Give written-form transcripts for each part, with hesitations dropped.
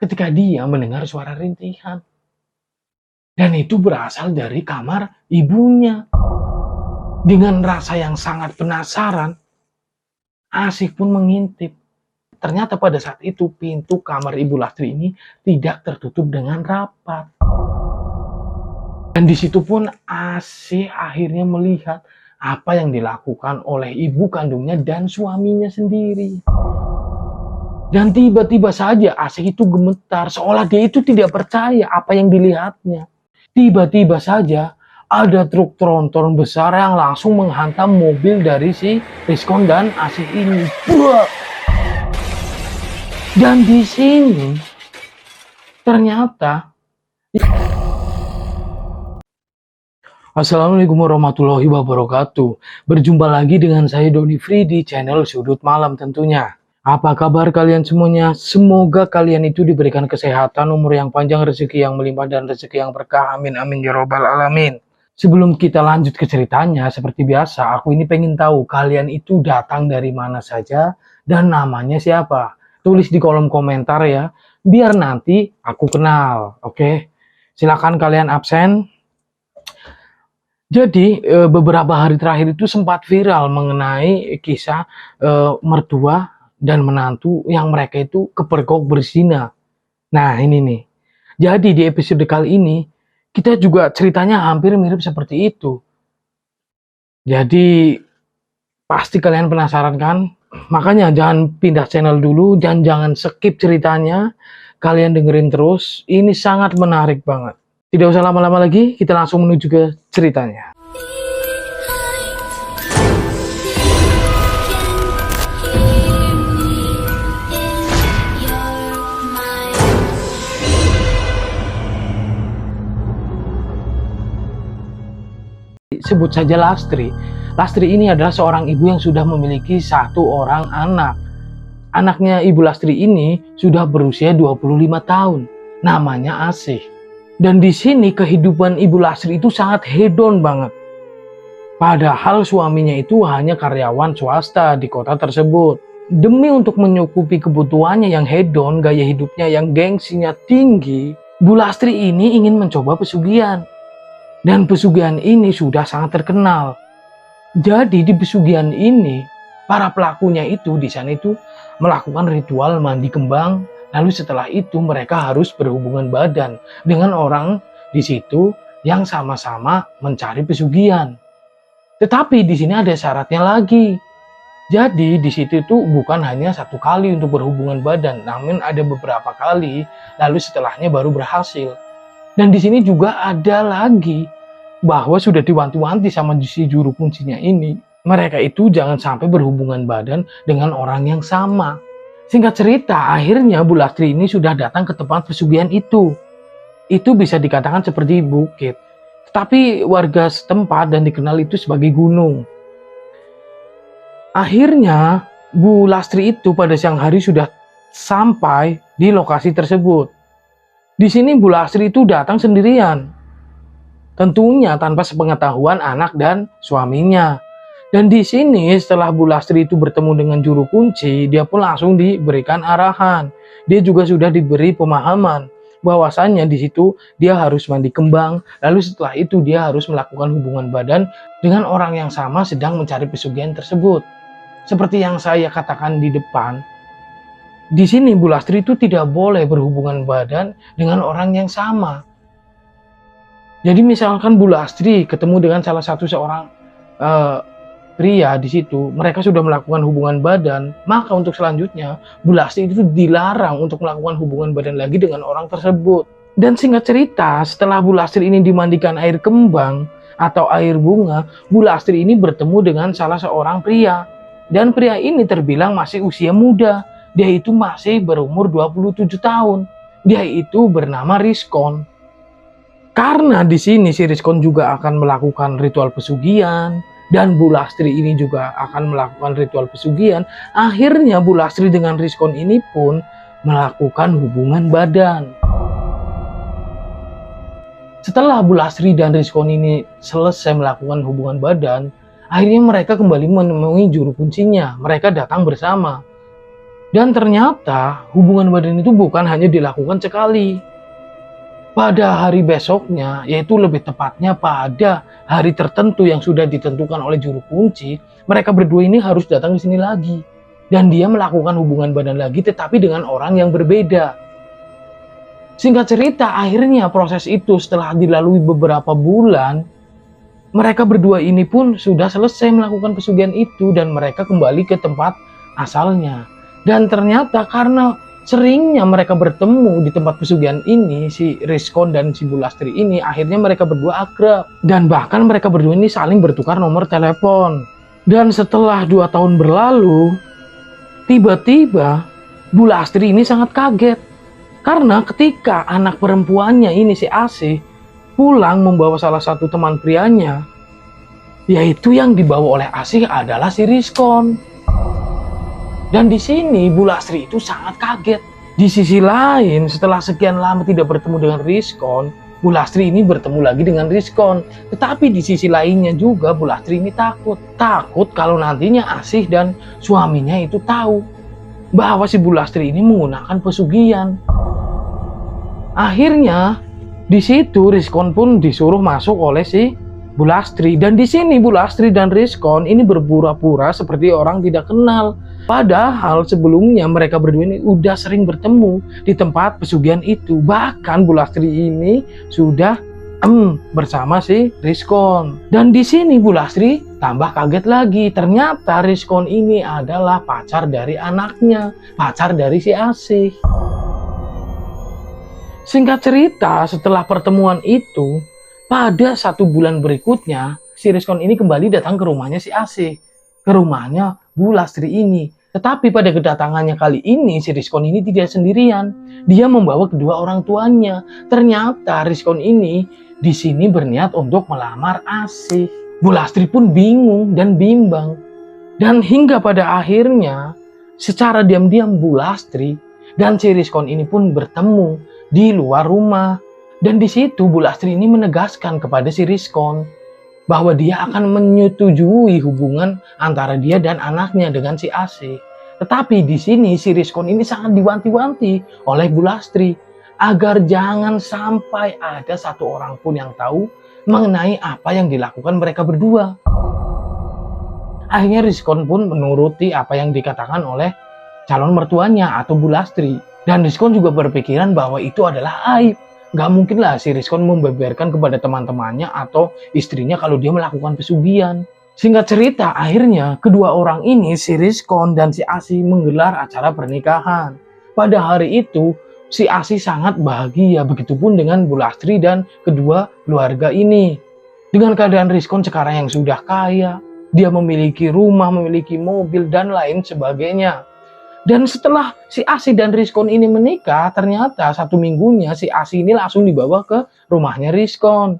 ketika dia mendengar suara rintihan. Dan itu berasal dari kamar ibunya. Dengan rasa yang sangat penasaran, Asih pun mengintip. Ternyata pada saat itu pintu kamar Ibu Lastri ini tidak tertutup dengan rapat. Dan di situ pun Asih akhirnya melihat apa yang dilakukan oleh ibu kandungnya dan suaminya sendiri. Dan tiba-tiba saja Asih itu gemetar, seolah dia itu tidak percaya apa yang dilihatnya. Tiba-tiba saja ada truk tronton besar yang langsung menghantam mobil dari si Rizkon dan Asih ini. Buah! Dan di sini ternyata Assalamualaikum warahmatullahi wabarakatuh. Berjumpa lagi dengan saya Doni Free di channel Sudut Malam tentunya. Apa kabar kalian semuanya? Semoga kalian itu diberikan kesehatan, umur yang panjang, rezeki yang melimpah, dan rezeki yang berkah. Amin amin ya robbal alamin. Sebelum kita lanjut ke ceritanya, seperti biasa, aku ini pengen tahu kalian itu datang dari mana saja dan namanya siapa. Tulis di kolom komentar ya, biar nanti aku kenal. Oke, silakan kalian absen. Jadi beberapa hari terakhir itu sempat viral mengenai kisah mertua dan menantu yang mereka itu kepergok berzina. Nah ini nih, jadi di episode kali ini kita juga ceritanya hampir mirip seperti itu. Jadi pasti kalian penasaran kan? Makanya jangan pindah channel dulu dan jangan skip ceritanya. Kalian dengerin terus, ini sangat menarik banget. Tidak usah lama-lama lagi, kita langsung menuju ke ceritanya. Sebut saja Lastri. Lastri ini adalah seorang ibu yang sudah memiliki satu orang anak. Anaknya Ibu Lastri ini sudah berusia 25 tahun. Namanya Asih. Dan di sini kehidupan Ibu Lastri itu sangat hedon banget. Padahal suaminya itu hanya karyawan swasta di kota tersebut. Demi untuk menyukupi kebutuhannya yang hedon, gaya hidupnya yang gengsinya tinggi, Bu Lastri ini ingin mencoba pesugihan. Dan pesugihan ini sudah sangat terkenal. Jadi di pesugihan ini, para pelakunya itu di sana itu melakukan ritual mandi kembang. Lalu setelah itu mereka harus berhubungan badan dengan orang di situ yang sama-sama mencari pesugihan. Tetapi di sini ada syaratnya lagi. Jadi di situ itu bukan hanya satu kali untuk berhubungan badan, namun ada beberapa kali. Lalu setelahnya baru berhasil. Dan di sini juga ada lagi bahwa sudah diwanti-wanti sama si juru kuncinya ini. Mereka itu jangan sampai berhubungan badan dengan orang yang sama. Singkat cerita, akhirnya Bu Lastri ini sudah datang ke tempat pesugihan itu. Itu bisa dikatakan seperti bukit. Tetapi warga setempat dan dikenal itu sebagai gunung. Akhirnya Bu Lastri itu pada siang hari sudah sampai di lokasi tersebut. Di sini Bu Lastri itu datang sendirian. Tentunya tanpa sepengetahuan anak dan suaminya. Dan di sini setelah Bu Lastri itu bertemu dengan juru kunci, dia pun langsung diberikan arahan. Dia juga sudah diberi pemahaman bahwasannya di situ dia harus mandi kembang, lalu setelah itu dia harus melakukan hubungan badan dengan orang yang sama sedang mencari pesugihan tersebut. Seperti yang saya katakan di depan, di sini Bu Lastri itu tidak boleh berhubungan badan dengan orang yang sama. Jadi misalkan Bu Lastri ketemu dengan salah satu seorang pria di situ, mereka sudah melakukan hubungan badan, maka untuk selanjutnya Bu Lastri itu dilarang untuk melakukan hubungan badan lagi dengan orang tersebut. Dan singkat cerita, setelah Bu Lastri ini dimandikan air kembang atau air bunga, Bu Lastri ini bertemu dengan salah seorang pria. Dan pria ini terbilang masih usia muda. Dia itu masih berumur 27 tahun. Dia itu bernama Rizkon. Karena di sini si Rizkon juga akan melakukan ritual pesugihan dan Bu Lastri ini juga akan melakukan ritual pesugihan. Akhirnya Bu Lastri dengan Rizkon ini pun melakukan hubungan badan. Setelah Bu Lastri dan Rizkon ini selesai melakukan hubungan badan, akhirnya mereka kembali menemui juru kuncinya. Mereka datang bersama. Dan ternyata hubungan badan itu bukan hanya dilakukan sekali. Pada hari besoknya, yaitu lebih tepatnya pada hari tertentu yang sudah ditentukan oleh juru kunci, mereka berdua ini harus datang ke sini lagi. Dan dia melakukan hubungan badan lagi tetapi dengan orang yang berbeda. Singkat cerita, akhirnya proses itu setelah dilalui beberapa bulan, mereka berdua ini pun sudah selesai melakukan pesugihan itu dan mereka kembali ke tempat asalnya. Dan ternyata karena seringnya mereka bertemu di tempat pesugihan ini, si Rizkon dan si Bulastri ini, akhirnya mereka berdua akrab. Dan bahkan mereka berdua ini saling bertukar nomor telepon. Dan setelah 2 tahun berlalu, tiba-tiba Bulastri ini sangat kaget. Karena ketika anak perempuannya ini si Asih pulang membawa salah satu teman prianya, yaitu yang dibawa oleh Asih adalah si Rizkon. Dan di sini Bulastri itu sangat kaget. Di sisi lain, setelah sekian lama tidak bertemu dengan Rizkon, Bulastri ini bertemu lagi dengan Rizkon. Tetapi di sisi lainnya juga Bulastri ini takut. Takut kalau nantinya Asih dan suaminya itu tahu bahwa si Bulastri ini menggunakan pesugihan. Akhirnya di situ Rizkon pun disuruh masuk oleh si Bulastri. Dan di sini Bulastri dan Rizkon ini berpura-pura seperti orang tidak kenal. Padahal sebelumnya mereka berdua ini udah sering bertemu di tempat pesugihan itu. Bahkan Bulastri ini sudah bersama si Rizkon. Dan di sini Bulastri tambah kaget lagi. Ternyata Rizkon ini adalah pacar dari anaknya, pacar dari si Asih. Singkat cerita, setelah pertemuan itu, pada 1 bulan berikutnya, si Rizkon ini kembali datang ke rumahnya si Asih, ke rumahnya Bulastri ini. Tetapi pada kedatangannya kali ini, si Rizkon ini tidak sendirian. Dia membawa kedua orang tuanya. Ternyata Rizkon ini di sini berniat untuk melamar Asih. Bulastri pun bingung dan bimbang. Dan hingga pada akhirnya, secara diam-diam Bulastri dan si Rizkon ini pun bertemu di luar rumah. Dan di situ Bulastri ini menegaskan kepada si Rizkon bahwa dia akan menyetujui hubungan antara dia dan anaknya dengan si Asih. Tetapi di sini si Rizkon ini sangat diwanti-wanti oleh Bulastri agar jangan sampai ada satu orang pun yang tahu mengenai apa yang dilakukan mereka berdua. Akhirnya Rizkon pun menuruti apa yang dikatakan oleh calon mertuanya atau Bulastri. Dan Rizkon juga berpikiran bahwa itu adalah aib. Gak mungkin lah si Rizkon membeberkan kepada teman-temannya atau istrinya kalau dia melakukan pesugihan. Singkat cerita, akhirnya kedua orang ini, si Rizkon dan si Asih, menggelar acara pernikahan. Pada hari itu, si Asih sangat bahagia, begitupun dengan Bulastri dan kedua keluarga ini. Dengan keadaan Rizkon sekarang yang sudah kaya, dia memiliki rumah, memiliki mobil, dan lain sebagainya. Dan setelah si Asih dan Rizkon ini menikah, ternyata 1 minggunya si Asih ini langsung dibawa ke rumahnya Rizkon.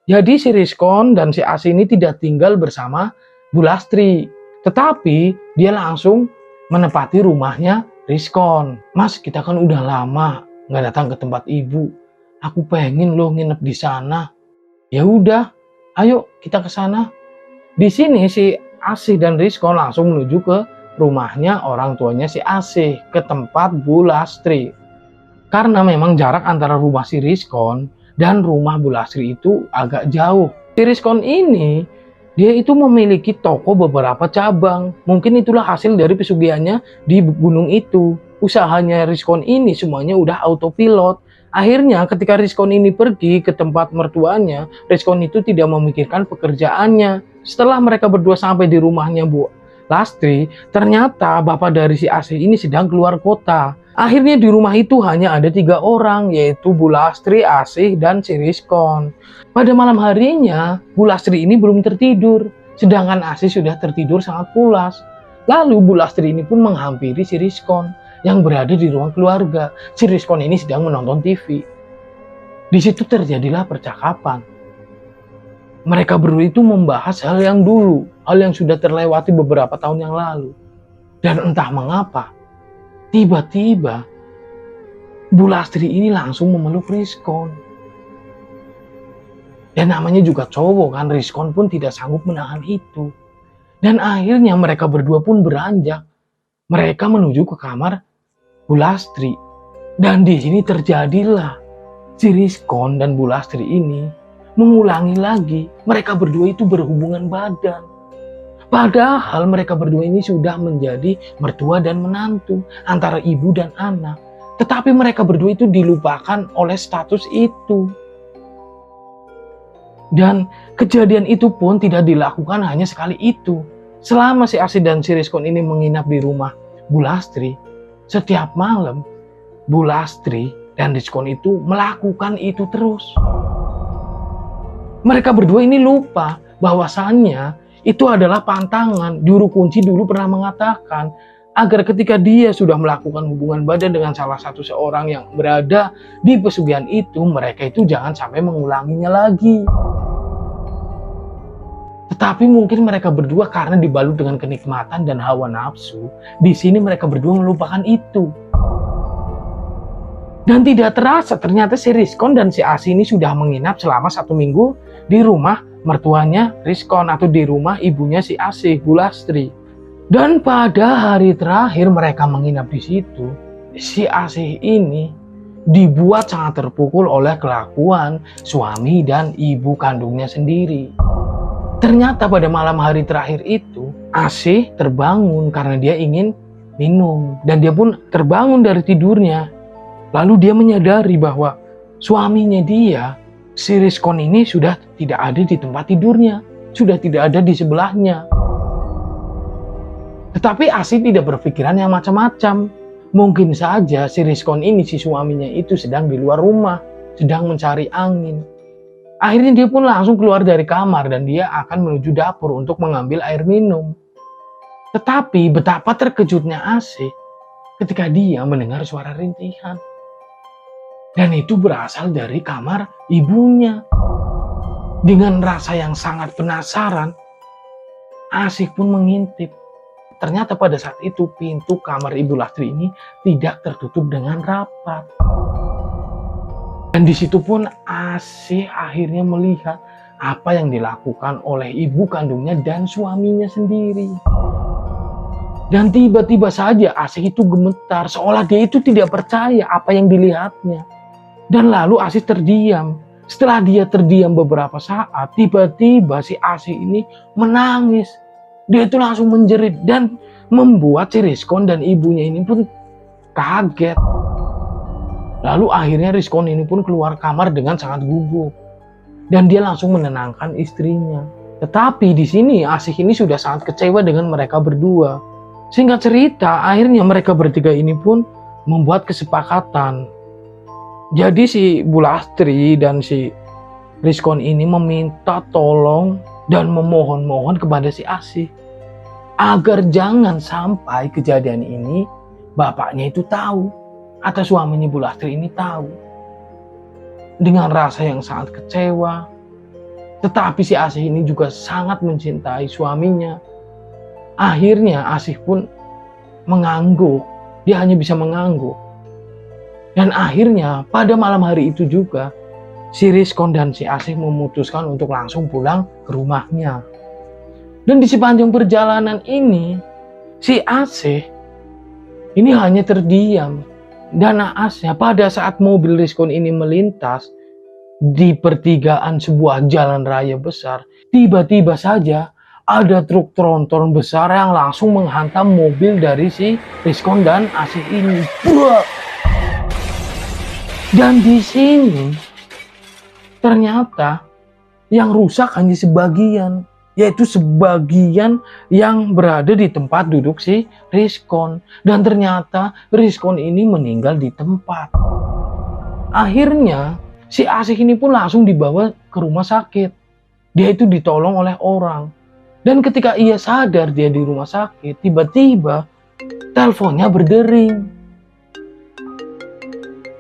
Jadi si Rizkon dan si Asih ini tidak tinggal bersama Bulastri, tetapi dia langsung menempati rumahnya Rizkon. Mas, kita kan udah lama nggak datang ke tempat ibu. Aku pengen lo nginep di sana. Ya udah, ayo kita ke sana. Di sini si Asih dan Rizkon langsung menuju ke rumahnya orang tuanya si Asih, ke tempat Bulastri. Karena memang jarak antara rumah si Rizkon dan rumah Bulastri itu agak jauh. Si Rizkon ini, dia itu memiliki toko beberapa cabang. Mungkin itulah hasil dari pesugihannya di gunung itu. Usahanya Rizkon ini semuanya udah autopilot. Akhirnya ketika Rizkon ini pergi ke tempat mertuanya, Rizkon itu tidak memikirkan pekerjaannya. Setelah mereka berdua sampai di rumahnya Bulastri, ternyata bapak dari si Asih ini sedang keluar kota. Akhirnya di rumah itu hanya ada 3 orang, yaitu Bulastri, Asih, dan si Rizkon. Pada malam harinya, Bulastri ini belum tertidur, sedangkan Asih sudah tertidur sangat pulas. Lalu Bulastri ini pun menghampiri si Rizkon yang berada di ruang keluarga. Si Rizkon ini sedang menonton TV. Di situ terjadilah percakapan. Mereka berdua itu membahas hal yang dulu, hal yang sudah terlewati beberapa tahun yang lalu. Dan entah mengapa, tiba-tiba Bulastri ini langsung memeluk Rizkon. Dan namanya juga cowok kan, Rizkon pun tidak sanggup menahan itu. Dan akhirnya mereka berdua pun beranjak mereka menuju ke kamar Bu Lastri. Dan di sini terjadilah si Rizkon dan Bu Lastri ini mengulangi lagi mereka berdua itu berhubungan badan. Padahal mereka berdua ini sudah menjadi mertua dan menantu, antara ibu dan anak. Tetapi mereka berdua itu dilupakan oleh status itu. Dan kejadian itu pun tidak dilakukan hanya sekali itu. Selama si Asih dan si Rizkon ini menginap di rumah Bu Lastri, setiap malam Bu Lastri dan Rizkon itu melakukan itu terus. Mereka berdua ini lupa bahwasannya itu adalah pantangan. Juru kunci dulu pernah mengatakan agar ketika dia sudah melakukan hubungan badan dengan salah satu seorang yang berada di pesugihan itu, mereka itu jangan sampai mengulanginya lagi. Tetapi mungkin mereka berdua karena dibalut dengan kenikmatan dan hawa nafsu, di sini mereka berdua melupakan itu. Dan tidak terasa ternyata si Rizkon dan si Asih ini sudah menginap selama 1 minggu di rumah mertuanya Rizkon atau di rumah ibunya si Asih, Bu Lastri. Dan pada hari terakhir mereka menginap di situ, si Asih ini dibuat sangat terpukul oleh kelakuan suami dan ibu kandungnya sendiri. Ternyata pada malam hari terakhir itu, Asih terbangun karena dia ingin minum. Dan dia pun terbangun dari tidurnya. Lalu dia menyadari bahwa suaminya dia, si Rizkon ini sudah tidak ada di tempat tidurnya. Sudah tidak ada di sebelahnya. Tetapi Asih tidak berpikiran yang macam-macam. Mungkin saja si Rizkon ini, si suaminya itu sedang di luar rumah, sedang mencari angin. Akhirnya dia pun langsung keluar dari kamar dan dia akan menuju dapur untuk mengambil air minum. Tetapi betapa terkejutnya Asih ketika dia mendengar suara rintihan. Dan itu berasal dari kamar ibunya. Dengan rasa yang sangat penasaran, Asih pun mengintip. Ternyata pada saat itu pintu kamar Ibu Lastri ini tidak tertutup dengan rapat. Dan di situ pun Asih akhirnya melihat apa yang dilakukan oleh ibu kandungnya dan suaminya sendiri. Dan tiba-tiba saja Asih itu gemetar, seolah dia itu tidak percaya apa yang dilihatnya. Dan lalu Asih terdiam. Setelah dia terdiam beberapa saat, tiba-tiba si Asih ini menangis. Dia itu langsung menjerit dan membuat si Rizkon dan ibunya ini pun kaget. Lalu akhirnya Rizkon ini pun keluar kamar dengan sangat gugup. Dan dia langsung menenangkan istrinya. Tetapi di sini Asih ini sudah sangat kecewa dengan mereka berdua. Singkat cerita, akhirnya mereka bertiga ini pun membuat kesepakatan. Jadi si Bu Lastri dan si Rizkon ini meminta tolong dan memohon-mohon kepada si Asih agar jangan sampai kejadian ini bapaknya itu tahu atau suaminya Bu Lastri ini tahu. Dengan rasa yang sangat kecewa, tetapi si Asih ini juga sangat mencintai suaminya. Akhirnya Asih pun mengangguk, dia hanya bisa mengangguk. Dan akhirnya pada malam hari itu juga si Rizkon dan si Asih memutuskan untuk langsung pulang ke rumahnya. Dan di sepanjang perjalanan ini si Asih ini hanya terdiam. Dan naasnya pada saat mobil Rizkon ini melintas di pertigaan sebuah jalan raya besar, tiba-tiba saja ada truk tronton besar yang langsung menghantam mobil dari si Rizkon dan Asih ini. Buah! Dan di sini ternyata yang rusak hanya sebagian, yaitu sebagian yang berada di tempat duduk si Rizkon. Dan ternyata Rizkon ini meninggal di tempat. Akhirnya si Asih ini pun langsung dibawa ke rumah sakit. Dia itu ditolong oleh orang. Dan ketika ia sadar dia di rumah sakit, tiba-tiba teleponnya berdering.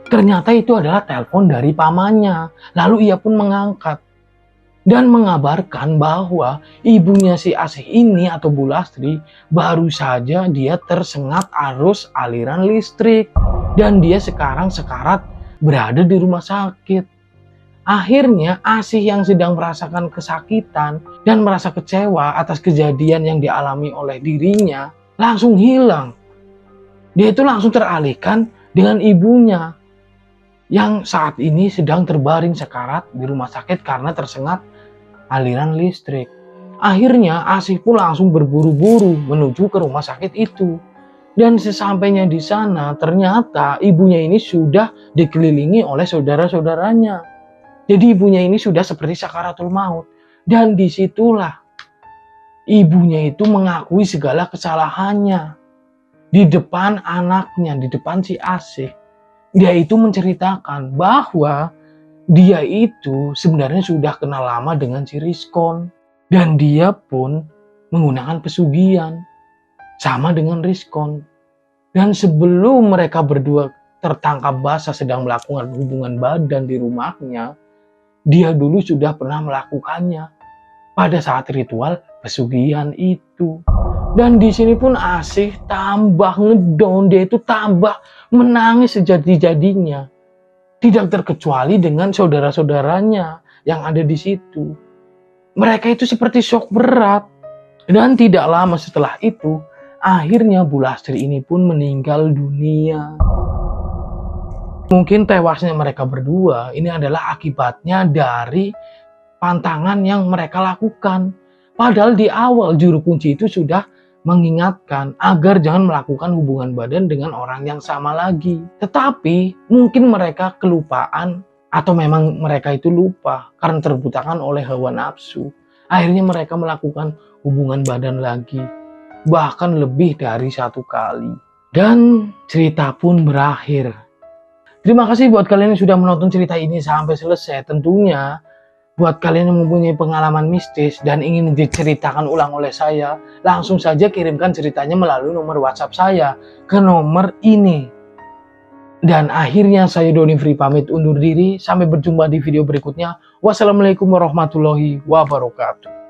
Ternyata itu adalah telepon dari pamannya. Lalu ia pun mengangkat dan mengabarkan bahwa ibunya si Asih ini atau Bu Lastri baru saja dia tersengat arus aliran listrik dan dia sekarang sekarat berada di rumah sakit. Akhirnya Asih yang sedang merasakan kesakitan dan merasa kecewa atas kejadian yang dialami oleh dirinya langsung hilang. Dia itu langsung teralihkan dengan ibunya yang saat ini sedang terbaring sekarat di rumah sakit karena tersengat aliran listrik. Akhirnya Asih pun langsung berburu-buru menuju ke rumah sakit itu. Dan sesampainya di sana ternyata ibunya ini sudah dikelilingi oleh saudara-saudaranya. Jadi ibunya ini sudah seperti sakaratul maut. Dan disitulah ibunya itu mengakui segala kesalahannya. Di depan anaknya, di depan si Asih. Dia itu menceritakan bahwa dia itu sebenarnya sudah kenal lama dengan si Rizkon. Dan dia pun menggunakan pesugihan. Sama dengan Rizkon. Dan sebelum mereka berdua tertangkap basah sedang melakukan hubungan badan di rumahnya, dia dulu sudah pernah melakukannya pada saat ritual pesugihan itu. Dan di sini pun Asih tambah ngedown, dia itu tambah menangis sejadi-jadinya. Tidak terkecuali dengan saudara-saudaranya yang ada di situ. Mereka itu seperti shock berat. Dan tidak lama setelah itu, akhirnya Bu Lastri ini pun meninggal dunia. Mungkin tewasnya mereka berdua ini adalah akibatnya dari pantangan yang mereka lakukan. Padahal di awal juru kunci itu sudah mengingatkan agar jangan melakukan hubungan badan dengan orang yang sama lagi. Tetapi mungkin mereka kelupaan atau memang mereka itu lupa karena terbutakan oleh hawa nafsu. Akhirnya mereka melakukan hubungan badan lagi. Bahkan lebih dari 1 kali. Dan cerita pun berakhir. Terima kasih buat kalian yang sudah menonton cerita ini sampai selesai. Tentunya buat kalian yang mempunyai pengalaman mistis dan ingin diceritakan ulang oleh saya, langsung saja kirimkan ceritanya melalui nomor WhatsApp saya ke nomor ini. Dan akhirnya saya Doni Free pamit undur diri. Sampai berjumpa di video berikutnya. Wassalamualaikum warahmatullahi wabarakatuh.